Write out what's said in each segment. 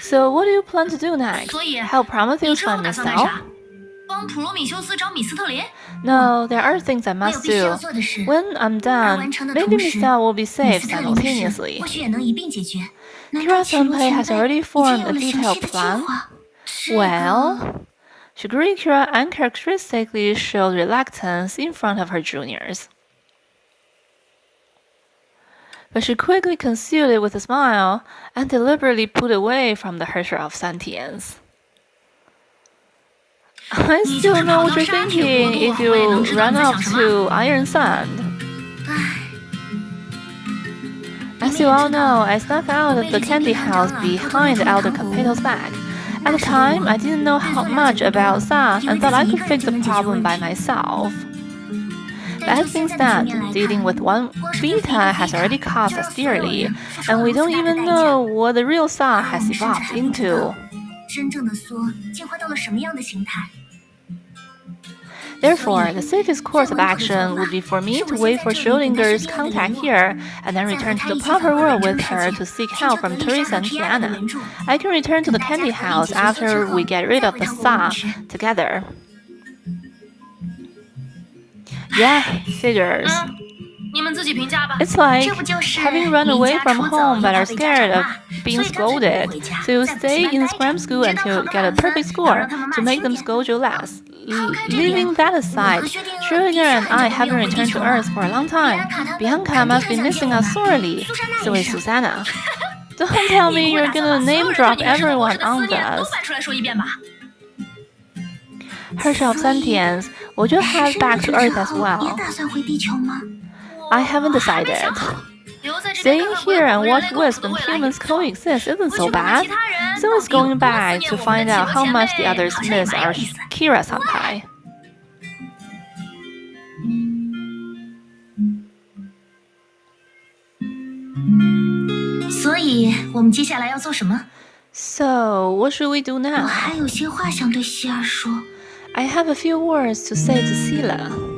So what do you plan to do next? Help Prometheus find Miss Cell? 帮普罗米修斯找米斯特林？ No, there are things I must do. When I'm done, maybe Miss Cell will be saved simultaneously. 或许也能一并解决。 Kira-senpai has already formed a detailed plan. Well, Shigure Kira uncharacteristically showed reluctance in front of her juniors. But she quickly concealed it with a smile and deliberately put away from the hurter of sentience. I still know what you're thinking if you run off to Iron Sand. As you all know, I snuck out of the candy house behind Elder Capeto's back. At the time, I didn't know how much about Sa and thought I could fix the problem by myself. But as things stand, dealing with one Vita has already cost us dearly, and we don't even know what the real Sa has evolved into. 真正的缩进化到了什么样的形态？ Therefore, the safest course of action would be for me to wait for Schrodinger's contact here, and then return to the proper world with her to seek help from Teresa and Tiana. I can return to the candy house after we get rid of the Sa together. Yeah, figures. 你们自己评价吧。 It's like having run away from home but are scared of being scolded, so you stay in scram school until you get a perfect score to make them scold you less. Leaving that aside, Schrödinger and I haven't returned to Earth for a long time. Bianca must be missing us sorely. So is Susanna. Don't tell me you're gonna name drop everyone on us. Herrscher of Sentience, would you head back to Earth as well? I haven't decided. Staying here and watch Wisp and humans coexist isn't so bad. So is going back to find out how much the others miss our Kira-senpai. So, what should we do now? I have a few words to say to Sila.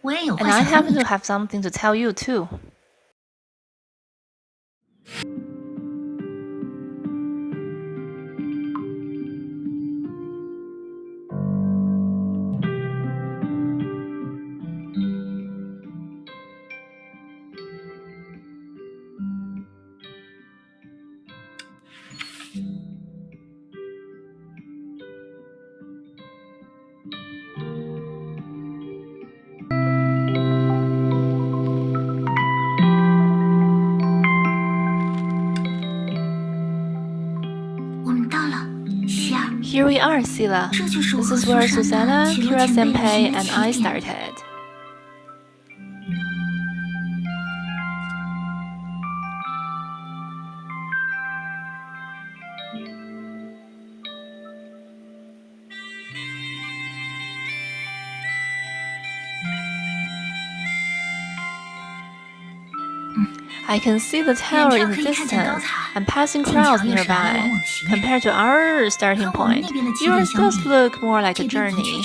And I happen to have something to tell you too. Here we are, Sila. This is where Susanna, Kira-senpai, and I started. I can see the tower in the distance and passing crowds nearby. Compared to our starting point, yours does look more like a journey.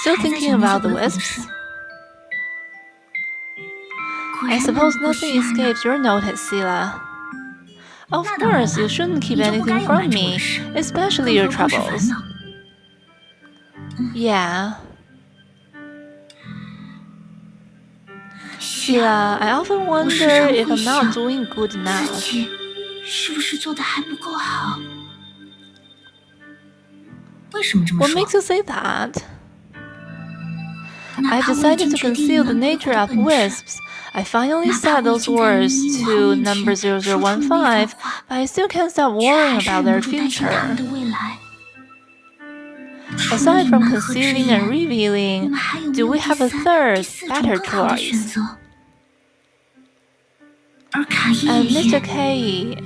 Still thinking about the wisps? I suppose nothing escapes your notice, Sila. Of course, you shouldn't keep anything from me, especially your troubles. Yeah. Sila, I often wonder if I'm not doing good enough. What makes you say that? I've decided to conceal the nature of wisps. I finally said those words to number 0015, but I still can't stop worrying about their future. Aside from concealing and revealing, do we have a third, better choice? And Mr. K.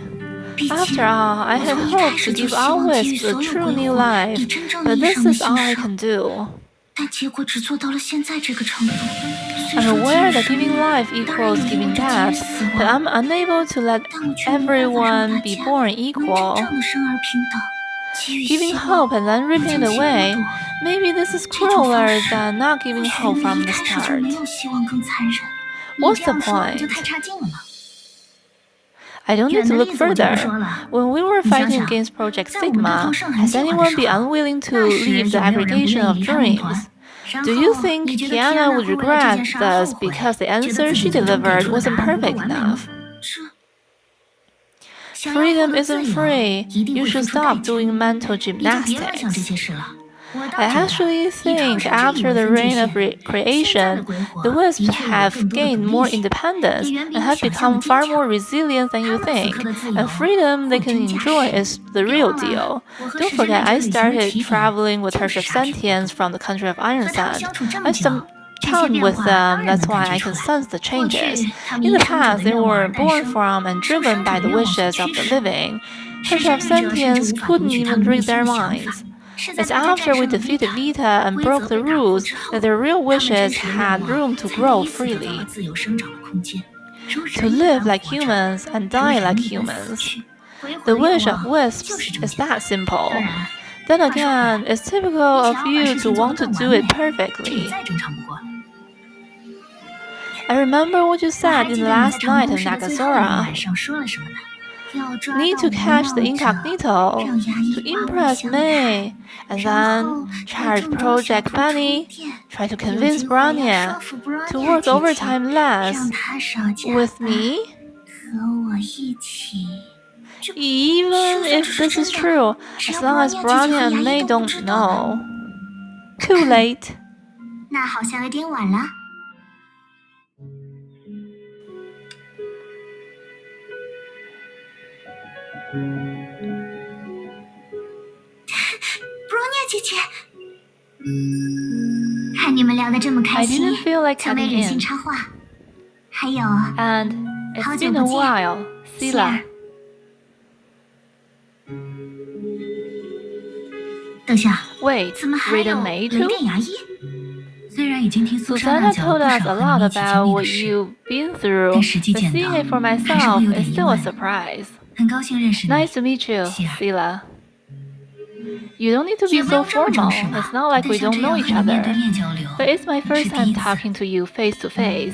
After all, I had hoped to give our wisps a true new life, but this is all I can do. I'm aware that giving life equals giving death, but I'm unable to let everyone be born equal. Giving hope and then ripping it away. Maybe this is crueler than not giving hope from the start. What's the point? I don't need to look further. When we were fighting against Project Sigma, has anyone been unwilling to leave the aggregation of dreams? Do you think Kiana would regret this because the answer she delivered wasn't perfect enough? Freedom isn't free. You should stop doing mental gymnastics. I actually think after the reign of creation, the wisps have gained more independence and have become far more resilient than you think, and freedom they can enjoy is the real deal. Don't forget, I started traveling with Hersh of Sentience from the country of Iron Sand. I spent time with them, that's why I can sense the changes. In the past, they were born from and driven by the wishes of the living. Hersh of Sentience couldn't even read their minds. It's after we defeated Vita and broke the rules that their real wishes had room to grow freely. To live like humans and die like humans. The wish of wisps is that simple. Then again, it's typical of you to want to do it perfectly. I remember what you said in the last night of Nagasora. Need to catch the incognito, to impress May, and then charge Project Bunny, try to convince Bronya to work overtime less with me. Even if this is true, as long as Bronya and May don't know. Too late. 那好像有点晚了。Bronya 姐姐，看你们聊得这么开心， I didn't feel like 就没 cutting 忍心 in. 插话。还有， And it's been a while, Sila. 等下， Wait, 怎么还有 Rhythm May 雷 too? 电牙医？虽然已经听苏珊 Susanna 娜讲 told 了 us 不 a 少 lot 和你一起 about 经历 what 的事， you've been through, 但实际 but 见到 seeing it for 还是 myself 会有 is 点意 still a 外。 surprise. 很高兴认识你。 Nice to meet you, Sila. You don't need to be 也不 so 用这么正 formal. 式吧 It's not like 但 we 像 don't 这 know 样 each 和你面 other. 对面交流 But it's my 是 first 第 time 一次。 talking to you face to face.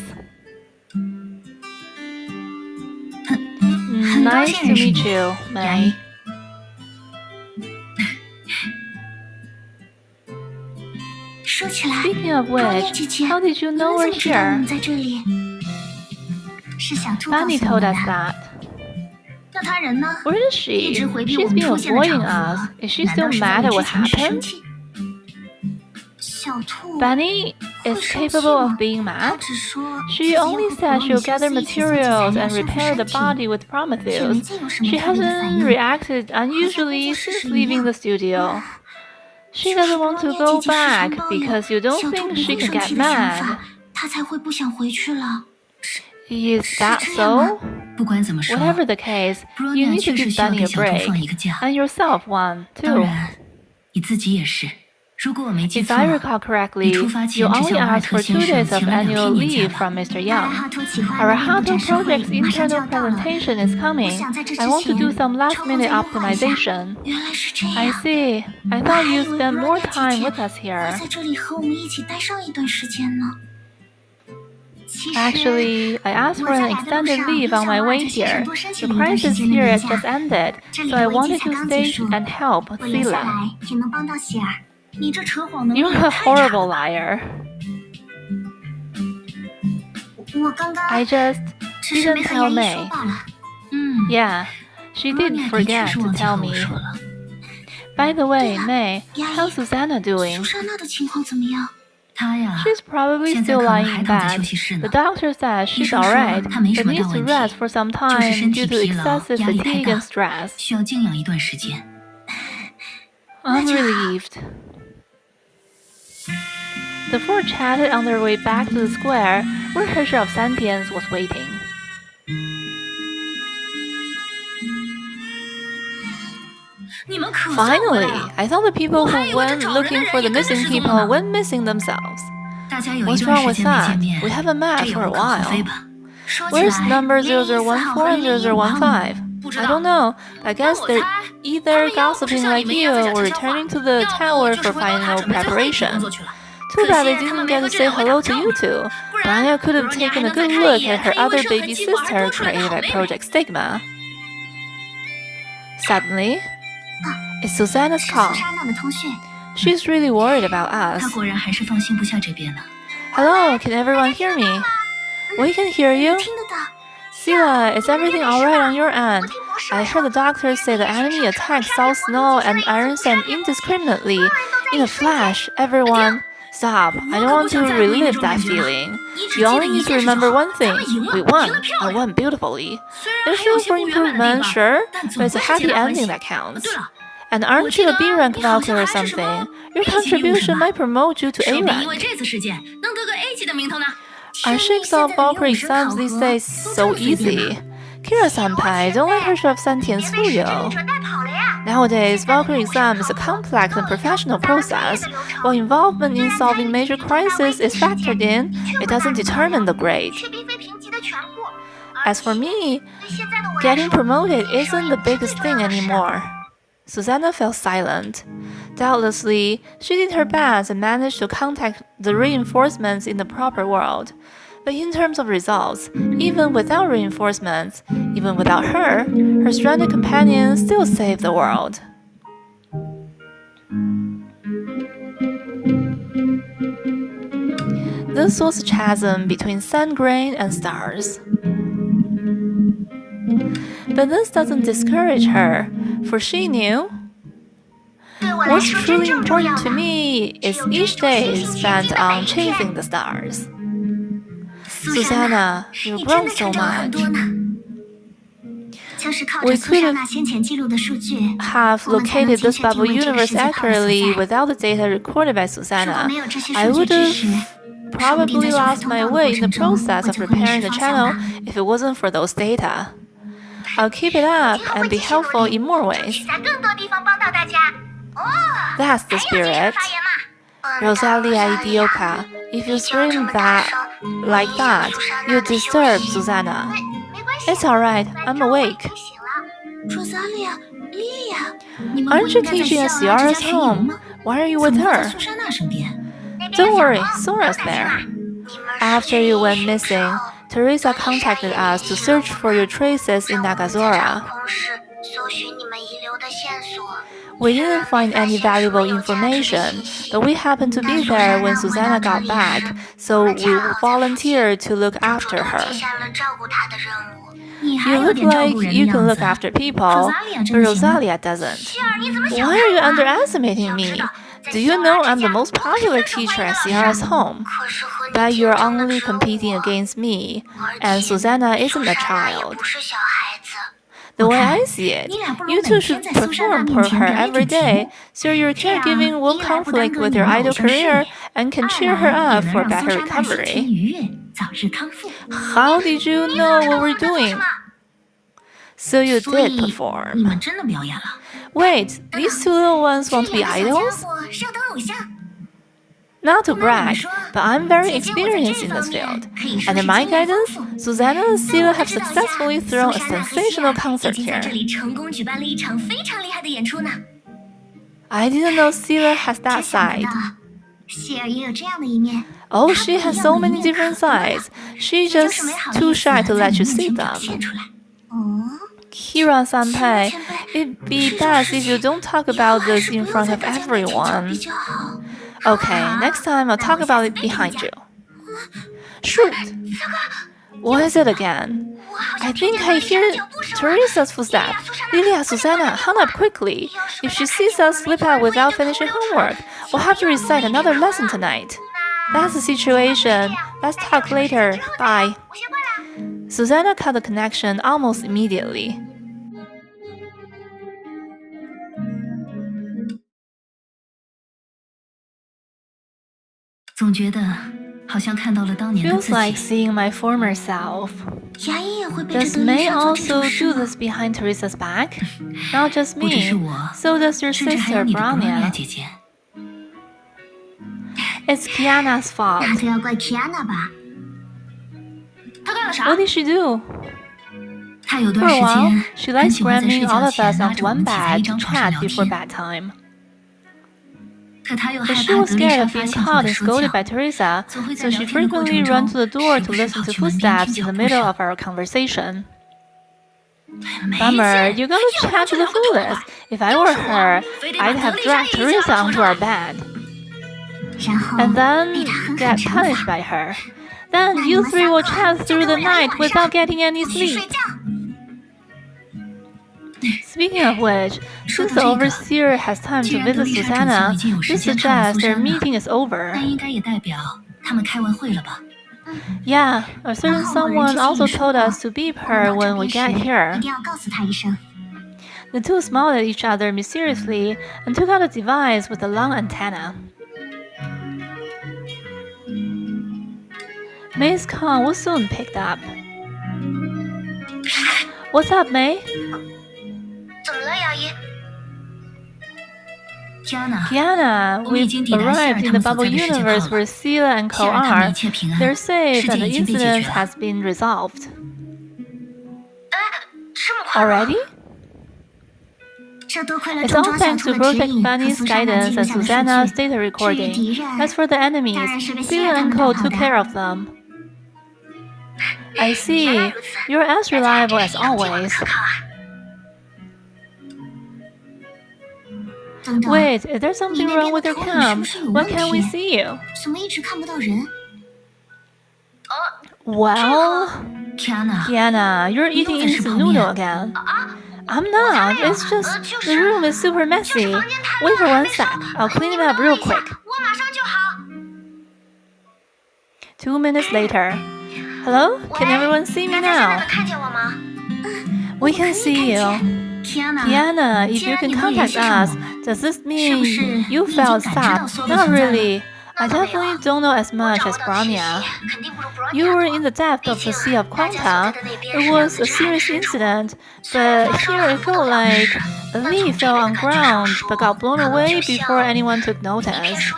很高 Nice 兴 to 认识 meet 你， you, 牙医 May. Speaking of which, how did you know we're here? Bunny told us that. 那他人呢？ Where is 一 she? 直回避 She's 我们 been 出现的 avoiding 场 us. 合， Is she 难道 still 是在 mad 为 at 之 what 前一时生 happened? 气？小兔 Bunny 会 is 生气 capable 吗 of being 她 mad. 只说 She 自己要 only 和 said 普罗 she'll 米修 gather 斯一起搜集材 materials 料 and 修复 repair the 身体， body with 却没 Prometheus. 见有什么 She 特别的反 hasn't 应。 reacted unusually since leaving the studio. She doesn't want to go back because you don't 小兔 think 不 she 会 can 生 get 气的想 mad. 法，她才会不想回去了。 Is 是 that 这样吗 so? 不管怎么说 Whatever the case, you need to give Bunny a break. And yourself one, 当 too. 然，你自己也是。如果我没记 If 错， I recall correctly, 你出发前 you 只 only 向瓦尔 asked 特 for 先 2 生 days of 请了2 annual 天年假 leave 吧。 from Mr. 阿拉 Young. 哈托企划 Our 的内部 Hato 展示会 project's 马上就 internal 要到了。 presentation is 我 coming. 想在这之 I want to do 前 some 稍 last 后 minute 再优化一下。 optimization. 原来是这 I 样。 see. I 我 thought 还 you 以为 spent more 布罗 time 尼 with 姐 us 姐 here. 会在这里和我们一起待上一段时间呢。其实 Actually, I asked for 我 an 在来的路 extended 上 leave 有 on 向 my 瓦尔 way 特先 here. 生多申 The 请了一段时 crisis 间的年 period 假。 just ended, 这里 so I 的危机 wanted 才 to 刚结 stay 束， and help 我留下 Sila. 来只能帮到希尔。你这扯谎能力 You're 也 a 太差 horrible 了。 liar. 我刚刚 I just 只是没 didn't 和牙 tell 医说 May. 罢了。嗯， Yeah, she 布罗 did 尼的确 forget 是 to 忘记 tell 和我 me. 说了。 By the way, 对了， May, 牙医 how's Susanna 苏 doing? 珊娜的情况怎么样？她呀， She's probably 现在 still 可能 lying 还 in 躺在 bed. 休息室 The 呢。 doctor says 医 she's 生说 alright, 她没什 but 么大 needs to 问题， rest for some 就是 time 身体 due to 疲劳， excessive 压力太 fatigue 大 and，stress. 需要静养一段时间。 I'm relieved. The four chatted on their way back to the square, where Hersh of Sentience was waiting. Finally, I thought the people who went looking for the missing people went missing themselves. 大家有一 What's 段 wrong 时 with 间没 that? 见面， We haven't met 这也 for a 无可厚非 while. 吧？说起 Where's 来， number 连1 4号和 0014 and 0115 0015? 不知 I 道 don't know. I guess 我 they're 猜 either gossiping like you or returning to the tower for final preparation. Too bad they didn't get to say hello to you two. But Anya could have taken a good look at her other baby sister created by Project Stigma. Suddenly, it's Susanna's call. She's really worried about us. Hello, can everyone hear me? We can hear you. Sila, is everything alright on your end? I heard the doctors say the enemy attacked South Snow and Iron Sand indiscriminately. In a flash, everyone... Stop, I don't want to relive that feeling. You only need to remember one thing. We won, and won beautifully. There's room for improvement, sure, but it's a happy ending that counts. And aren't you a B rank Valkyrie or something? Your contribution might promote you to A rank. Our shakes off Valkyrie exams these days so easy. Kira-senpai, don't let her shove sentience fool you. Nowadays, Valkyrie exam is a complex and professional process. While involvement in solving major crises is factored in, it doesn't determine the grade. As for me, getting promoted isn't the biggest thing anymore. Susanna fell silent. Doubtlessly, she did her best and managed to contact the reinforcements in the proper world. But in terms of results, even without reinforcements, even without her, her stranded companion still saved the world. This was a chasm between sand grain and stars. But this doesn't discourage her, for she knew what's truly important to me is each day spent on chasing the stars. Susanna, you've grown so much. We could have located this bubble universe accurately without the data recorded by Susanna. I would have probably lost my way in the process of repairing the channel if it wasn't for those data. I'll keep it up and be helpful in more ways. That's the spirit. Rosalia Idioka, if you scream like that, you disturb Susanna. It's alright, I'm awake. Aren't you teaching at Ciara's home? Why are you with her? Don't worry, Sora's there. After you went missing, Teresa contacted us to search for your traces in Nagazora. We didn't find any valuable information, but we happened to be there when Susanna got back, so we volunteered to look after her. You look like you can look after people, but Rosalia doesn't. Why are you underestimating me? Do you know I'm the most popular teacher at Ciara's home? But you're only competing against me, and Susanna isn't a child. The way I see it, you two should perform for her every day, so your caregiving won't conflict with your idol career and can cheer her up for better recovery. How did you know what we're doing? So you did perform. Wait, these two little ones want to be idols? Not to brag, but I'm very experienced in this field. Under my guidance, Susanna and Sila have successfully thrown a sensational concert here. I didn't know Sila has that side. Oh, she has so many different sides. She's just too shy to let you see them. Kira-senpai, it'd be best if you don't talk about this in front of everyone. Okay, next time I'll talk about it behind you. Shoot! What is it again? I think I hear Teresa's footsteps. Lilia, Susanna, hung up quickly. If she sees us slip out without finishing homework, we'll have to recite another lesson tonight. That's the situation. Let's talk later. Bye. Susanna cut the connection almost immediately. Feels like seeing my former self. Does May also do this behind Teresa's back? Not just me, so does your sister Brania. It's Kiana's fault. What did she do? For a while, she likes cramming all of us onto one bed to chat before bedtime. But she was scared of being caught and scolded by Teresa, so she frequently ran to the door to listen to footsteps in the middle of our conversation. Bummer, you're gonna chat to the fullest. If I were her, I'd have dragged Teresa onto our bed. And then get punished by her. Then you three will chat through the night without getting any sleep. Speaking of which, since the overseer has time to visit Susanna, this suggests their meeting is over. Yeah, a certain someone also told us to beep her when we get here. The two smiled at each other mysteriously and took out a device with a long antenna. May's call was soon picked up. What's up, May? Kiana, we've arrived in the bubble universe where Sila and Ko are. They're safe and the incident has been resolved. Already? It's all thanks to Project Bunny's guidance and Susanna's data recording. As for the enemies, Sila and Ko took care of them. I see. You're as reliable as always. Wait, is there something wrong with your cam? Why can't we see you? Well, Kiana, you're eating instant noodle again. I'm not. It's just the room is super messy. Wait for 1 sec. I'll clean it up real quick. 2 minutes later. Hello? Can everyone see me now? We can see you. Kiana, if you can contact us, does this mean you felt sad? Not really. I definitely don't know as much as Branya. You were in the depth of the Sea of Quanta. It was a serious incident, but here it felt like a leaf fell on ground but got blown away before anyone took notice.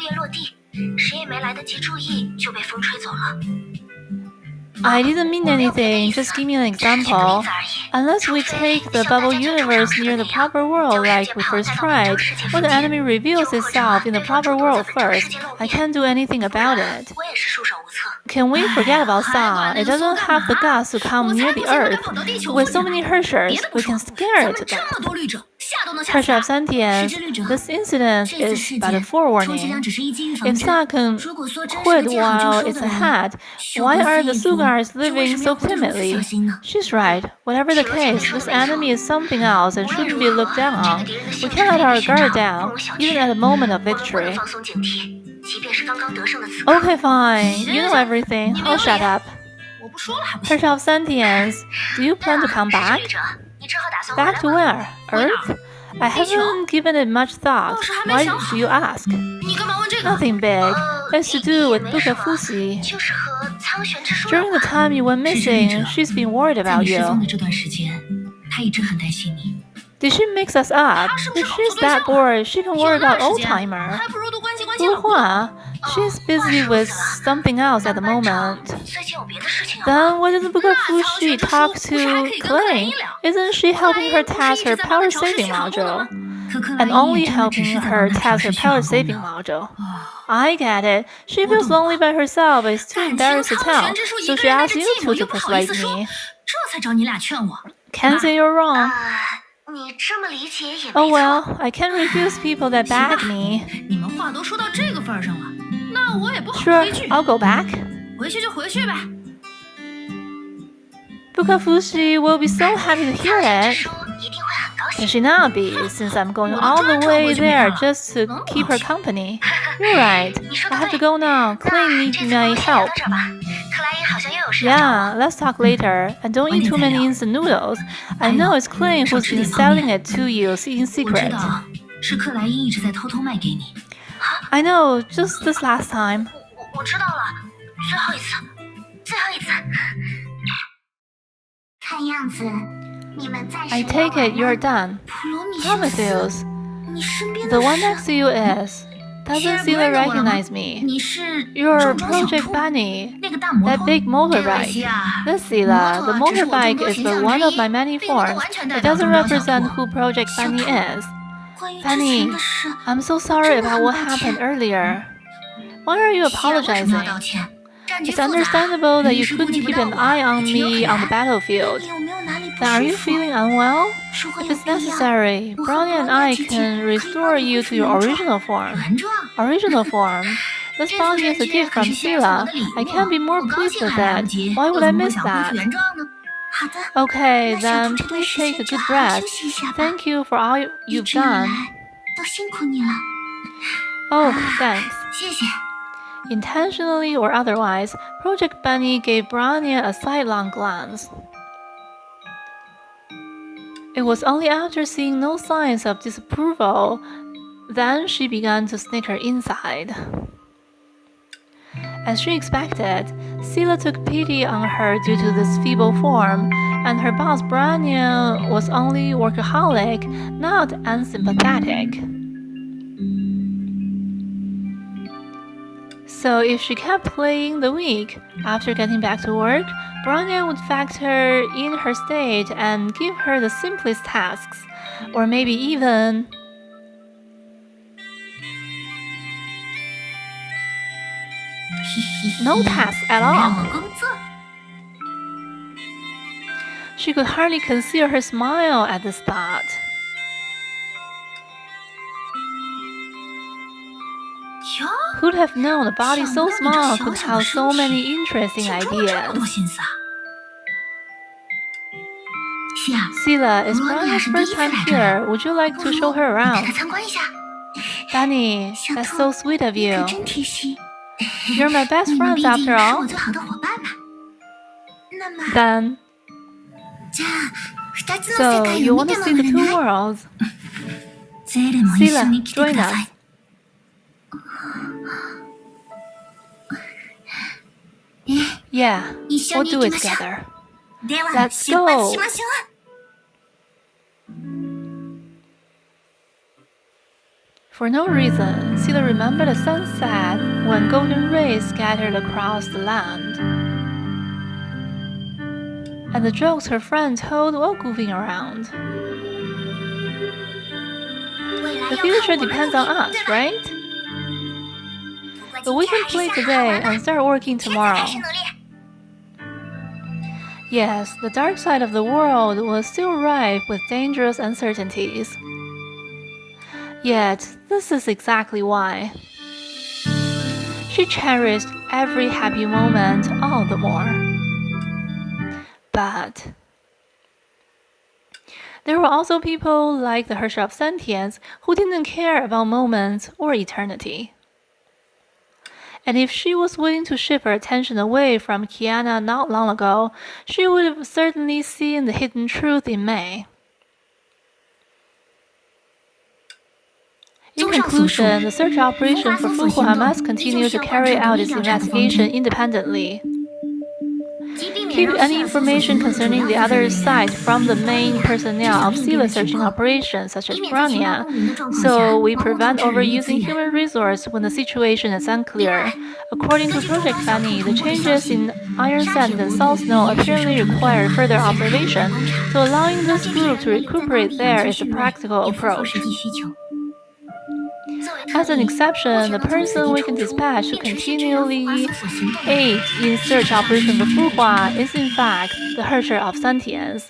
I didn't mean anything, just give me an example. Unless we take the bubble universe near the proper world like we first tried, or the enemy reveals itself in the proper world first, I can't do anything about it. Can we forget about Sa? It doesn't have the guts to come near the earth. With so many Hershers, we can scare it to death. Herrscher of Sentience, this incident is but a forewarning. If Sa can quit while it's ahead, why are the Sugars living so timidly? She's right. Whatever the case, this enemy is something else and shouldn't be looked down on. We can't let our guard down, even at a moment of victory. Okay, fine. You know everything. I'll shut up. Herrscher of Sentience, do you plan to come back? Back to where? Earth? I haven't given it much thought. Why do you ask? Nothing big. It's to do with Buka Fusi. During the time you went missing, she's been worried about you. Did she mix us up? If she's that bored, she can worry about old-timer. Hua, she's busy with something else at the moment. Then why doesn't Buka Fushi talk to Clay? Isn't she helping her test her power-saving module? And only helping her test her power-saving module. I get it. She feels lonely by herself but is too embarrassed to tell, so she asked you two to persuade me. Can't say you're wrong. Oh well, I can't refuse people that bag me. Sure, I'll go back. Buka Fushi will be so happy to hear it. Can she not be, since I'm going all the way there just to keep her company? You're right. I have to go now. Clay needs my help. Yeah, let's talk later. And don't eat too many instant noodles. I know it's Clay who's been selling it to you in secret. I know, just this last time. I take it you're done. Prometheus. The one next to you is. Doesn't Sila recognize me? You're Project Bunny, that big motorbike. This Sila, the motorbike is but one of my many forms. It doesn't represent who Project Bunny is. Bunny, I'm so sorry about what happened earlier. Why are you apologizing? It's understandable that you couldn't keep an eye on me on the battlefield. Then are you feeling unwell? If it's necessary, Brownie and I can restore you to your original form. Original form? This bounty is a gift from Sila. I can't be more pleased with that. Why would I miss that? Okay, then please take a good rest. Thank you for all you've done. Oh, thanks. Intentionally or otherwise, Project Bunny gave Brownie a sidelong glance. It was only after seeing no signs of disapproval then she began to snicker inside. As she expected, Sila took pity on her due to this feeble form, and her boss Brania was only workaholic, not unsympathetic. So if she kept playing the weak, after getting back to work, Brania would factor in her state and give her the simplest tasks, or maybe even no tasks at all. She could hardly conceal her smile at this thought. Who'd have known a body so small could have so many interesting ideas? Sila, it's Brownie's first time here. Would you like to show her around? Bunny, that's so sweet of you. You're my best friends after all. Then, so you want to see the two worlds? Sila, join us. Yeah, we'll do it together. Let's go! For no reason, Sila remembered a sunset when golden rays scattered across the land, and the jokes her friend told while goofing around. The future depends on us, right? But we can play today and start working tomorrow. Yes, the dark side of the world was still rife with dangerous uncertainties. Yet, this is exactly why. She cherished every happy moment all the more. But there were also people like the Herrscher of Sentience who didn't care about moments or eternity. And if she was willing to shift her attention away from Kiana not long ago, she would have certainly seen the hidden truth in May. In conclusion, the search operation for Fuhua must continue to carry out its investigation independently. Keep any information concerning the other side from the main personnel of Sila searching operations, such as Brania, so we prevent overusing human resource when the situation is unclear. According to Project Fanny, the changes in iron sand and salt snow apparently require further observation, so allowing this group to recuperate there is a practical approach. As an exception, the person we can dispatch to continually aid in search operation for Fuhua is in fact the Herrscher of Sentience.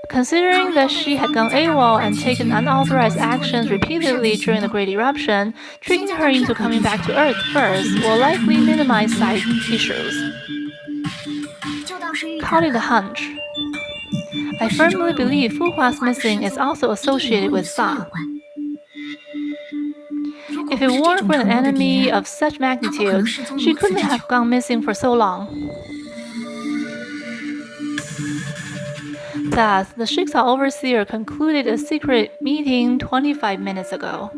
Considering that she had gone AWOL and taken unauthorized actions repeatedly during the Great Eruption, tricking her into coming back to Earth first will likely minimize side issues. Call it a hunch. I firmly believe Fuhua's missing is also associated with Sa. If it weren't for an enemy of such magnitude, she couldn't have gone missing for so long. Thus, the Jigsaw Overseer concluded a secret meeting 25 minutes ago.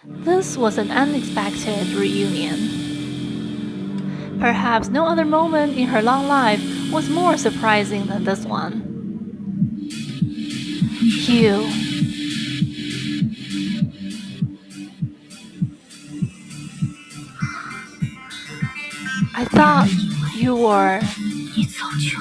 This was an unexpected reunion. Perhaps no other moment in her long life was more surprising than this one. Hugh. I thought you were. 你早就